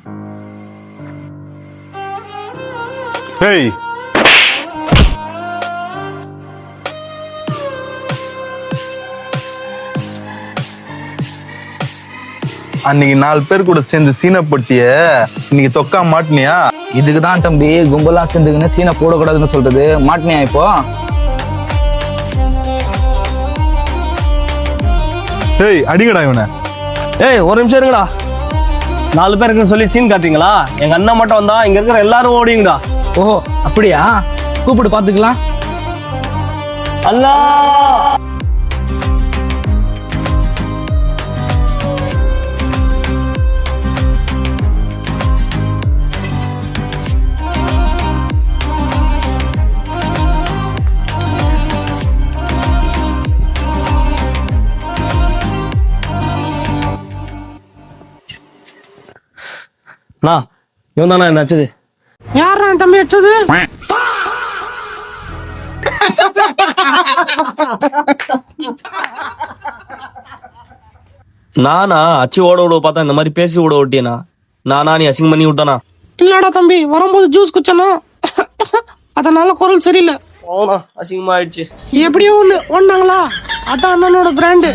ஏய் அன்னைக்கு 4 பேர் கூட சேர்ந்து சீனை போட்டிய இன்னைக்கு தொக்கா மாட்டினியா? இதுக்குதான் தம்பி கும்பலாம் சேர்ந்துக்குன்னு சீனை போடக்கூடாதுன்னு சொல்றது. மாட்டினியா இப்போ? ஏய் அடிங்கடா இவனை. ஏய் ஒரு நிமிஷம் இருங்கடா. 4 பேர் இருக்குன்னு சொல்லி சீன் காட்டுறீங்களா? எங்க அண்ணன் மட்டும் வந்தா இங்க இருக்கிற எல்லாரும் ஓடிங்கடா. ஓஹோ அப்படியா? கூப்பிட்டு பாத்துக்கலாம். அண்ணா இவன் தானா என்ன ஆச்சுது? யாரா தம்பி அடிச்சது? நானா அச்சு ஓட விட பார்த்தா இந்த மாதிரி பேசி ஓட ஓட்டியனா? நானா நீ அசிங்கம் பண்ணி விட்டானா? இல்லடா தம்பி, வரும்போது ஜூஸ் குச்சனா அதனால குரல் சரியில்லை. அவனா அசிங்கமா ஆயிடுச்சு. எப்படியோ ஒண்ணாங்களா? அதான் அண்ணனோட பிராண்டு.